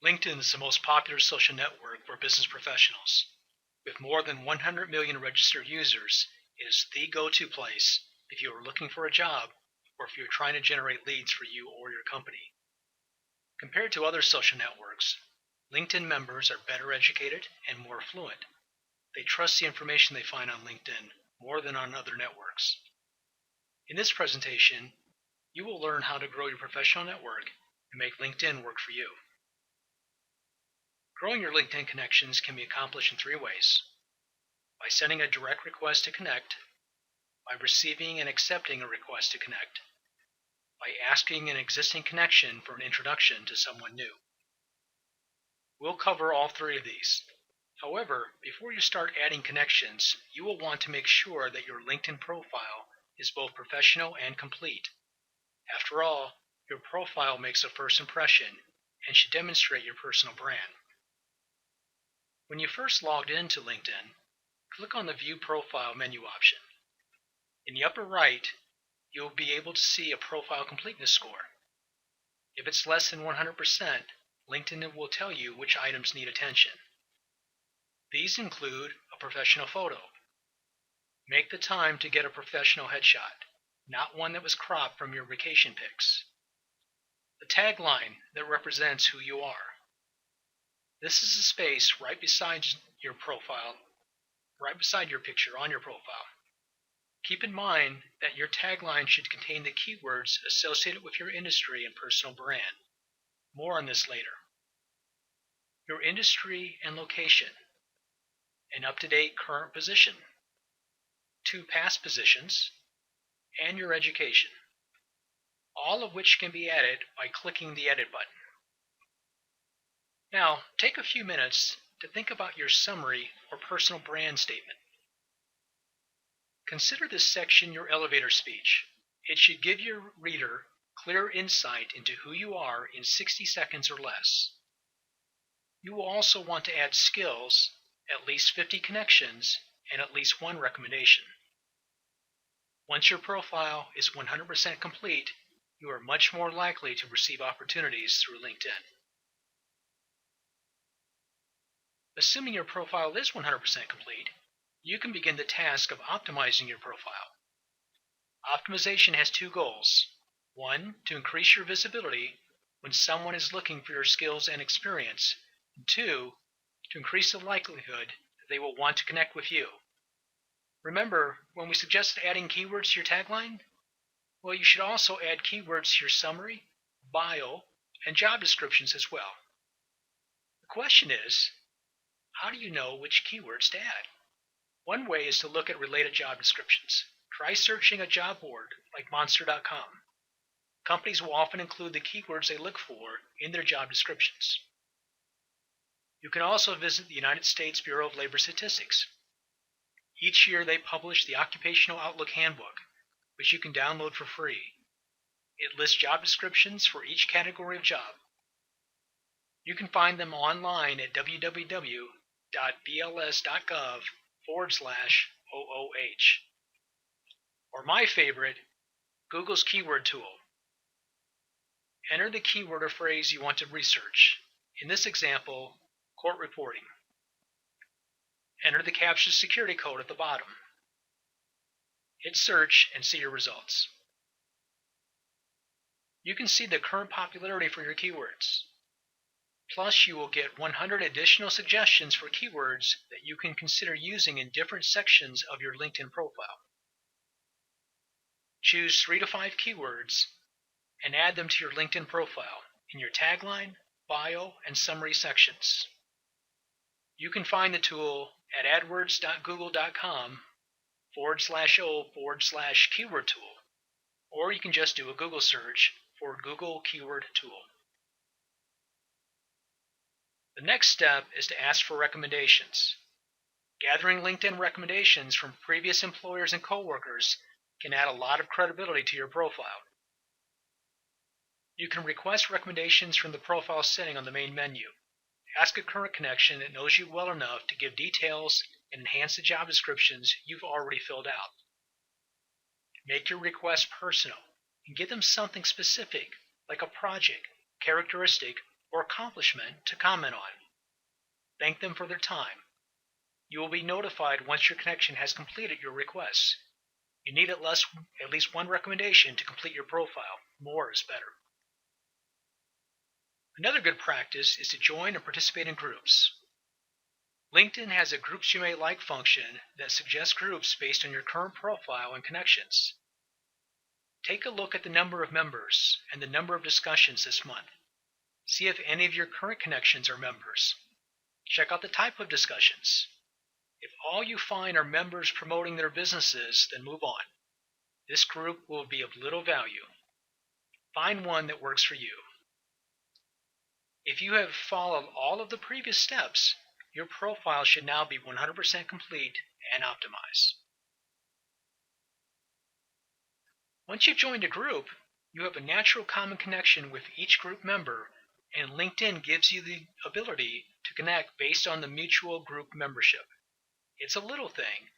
LinkedIn is the most popular social network for business professionals. With more than 100 million registered users, it is the go-to place if you are looking for a job or if you're trying to generate leads for you or your company. Compared to other social networks, LinkedIn members are better educated and more fluent. They trust the information they find on LinkedIn more than on other networks. In this presentation, you will learn how to grow your professional network and make LinkedIn work for you. Growing your LinkedIn connections can be accomplished in 3 ways: by sending a direct request to connect, by receiving and accepting a request to connect, by asking an existing connection for an introduction to someone new. We'll cover all 3 of these. However, before you start adding connections, you will want to make sure that your LinkedIn profile is both professional and complete. After all, your profile makes a first impression and should demonstrate your personal brand. When you first logged into LinkedIn, click on the View Profile menu option. In the upper right, you'll be able to see a profile completeness score. If it's less than 100%, LinkedIn will tell you which items need attention. These include a professional photo. Make the time to get a professional headshot, not one that was cropped from your vacation pics. The tagline that represents who you are. This is a space right beside your profile, right beside your picture on your profile. Keep in mind that your tagline should contain the keywords associated with your industry and personal brand. More on this later. Your industry and location. An up-to-date current position. 2 past positions. And your education. All of which can be added by clicking the Edit button. Now, take a few minutes to think about your summary or personal brand statement. Consider this section your elevator speech. It should give your reader clear insight into who you are in 60 seconds or less. You will also want to add skills, at least 50 connections, and at least 1 recommendation. Once your profile is 100% complete, you are much more likely to receive opportunities through LinkedIn. Assuming your profile is 100% complete, you can begin the task of optimizing your profile. Optimization has 2 goals. 1, to increase your visibility when someone is looking for your skills and experience. And 2, to increase the likelihood that they will want to connect with you. Remember, when we suggested adding keywords to your tagline? Well, you should also add keywords to your summary, bio, and job descriptions as well. The question is, how do you know which keywords to add? One way is to look at related job descriptions. Try searching a job board like Monster.com. Companies will often include the keywords they look for in their job descriptions. You can also visit the United States Bureau of Labor Statistics. Each year they publish the Occupational Outlook Handbook, which you can download for free. It lists job descriptions for each category of job. You can find them online at www.bls.gov/OOH. Or my favorite, Google's keyword tool. Enter the keyword or phrase you want to research. In this example, court reporting. Enter the CAPTCHA security code at the bottom. Hit search and see your results. You can see the current popularity for your keywords. Plus, you will get 100 additional suggestions for keywords that you can consider using in different sections of your LinkedIn profile. Choose 3 to 5 keywords and add them to your LinkedIn profile in your tagline, bio, and summary sections. You can find the tool at adwords.google.com/o/keyword tool, or you can just do a Google search for Google Keyword Tool. The next step is to ask for recommendations. Gathering LinkedIn recommendations from previous employers and coworkers can add a lot of credibility to your profile. You can request recommendations from the profile setting on the main menu. Ask a current connection that knows you well enough to give details and enhance the job descriptions you've already filled out. Make your request personal and give them something specific, like a project, characteristic, or accomplishment to comment on. Thank them for their time. You will be notified once your connection has completed your request. You need at least one recommendation to complete your profile. More is better. Another good practice is to join and participate in groups. LinkedIn has a Groups You May Like function that suggests groups based on your current profile and connections. Take a look at the number of members and the number of discussions this month. See if any of your current connections are members. Check out the type of discussions. If all you find are members promoting their businesses, then move on. This group will be of little value. Find one that works for you. If you have followed all of the previous steps, your profile should now be 100% complete and optimized. Once you've joined a group, you have a natural common connection with each group member, and LinkedIn gives you the ability to connect based on the mutual group membership. It's a little thing,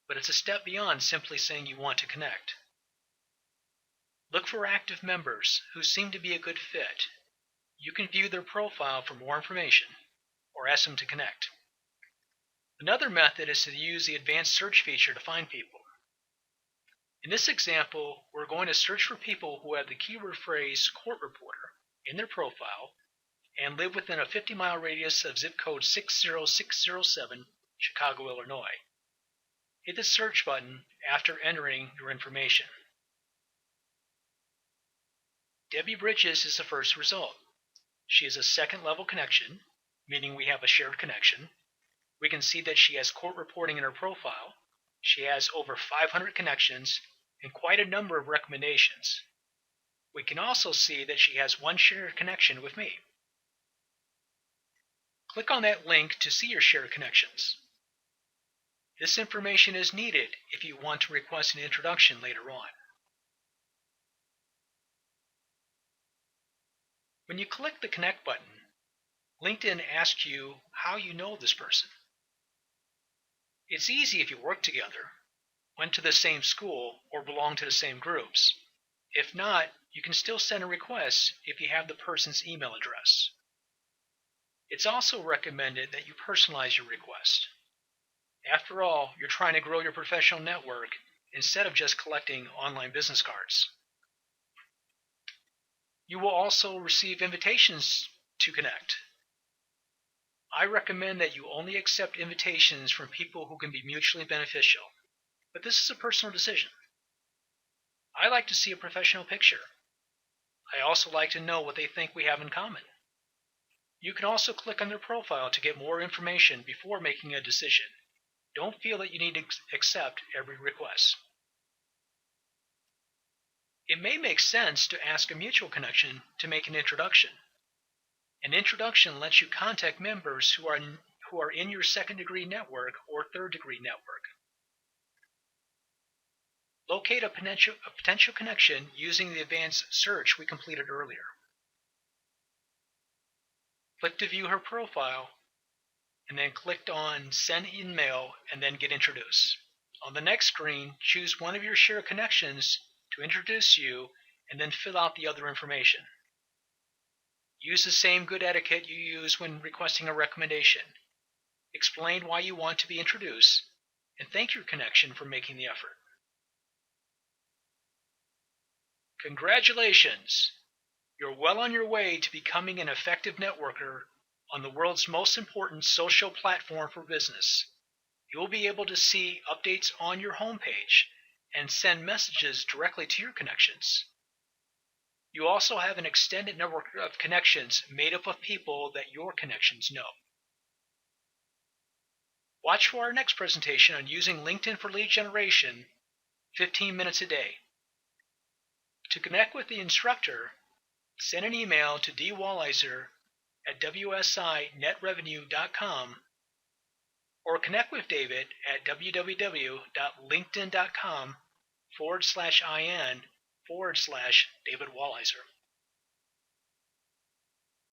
but it's a step beyond simply saying you want to connect. Look for active members who seem to be a good fit. You can view their profile for more information, or ask them to connect. Another method is to use the advanced search feature to find people. In this example, we're going to search for people who have the keyword phrase court reporter in their profile and live within a 50-mile radius of zip code 60607, Chicago, Illinois. Hit the search button after entering your information. Debbie Bridges is the first result. She is a second-level connection, meaning we have a shared connection. We can see that she has court reporting in her profile. She has over 500 connections and quite a number of recommendations. We can also see that she has one shared connection with me. Click on that link to see your shared connections. This information is needed if you want to request an introduction later on. When you click the Connect button, LinkedIn asks you how you know this person. It's easy if you work together, went to the same school, or belong to the same groups. If not, you can still send a request if you have the person's email address. It's also recommended that you personalize your request. After all, you're trying to grow your professional network instead of just collecting online business cards. You will also receive invitations to connect. I recommend that you only accept invitations from people who can be mutually beneficial, but this is a personal decision. I like to see a professional picture. I also like to know what they think we have in common. You can also click on their profile to get more information before making a decision. Don't feel that you need to accept every request. It may make sense to ask a mutual connection to make an introduction. An introduction lets you contact members who are in your second-degree network or third-degree network. Locate a potential connection using the advanced search we completed earlier. Click to view her profile, and then click on Send Email and then Get Introduced. On the next screen, choose one of your shared connections to introduce you and then fill out the other information. Use the same good etiquette you use when requesting a recommendation. Explain why you want to be introduced, and thank your connection for making the effort. Congratulations! You're well on your way to becoming an effective networker on the world's most important social platform for business. You'll be able to see updates on your homepage and send messages directly to your connections. You also have an extended network of connections made up of people that your connections know. Watch for our next presentation on using LinkedIn for lead generation 15 minutes a day. To connect with the instructor, send an email to dwalliser@wsiNetRevenue.com or connect with David at www.linkedin.com/in/David Walliser.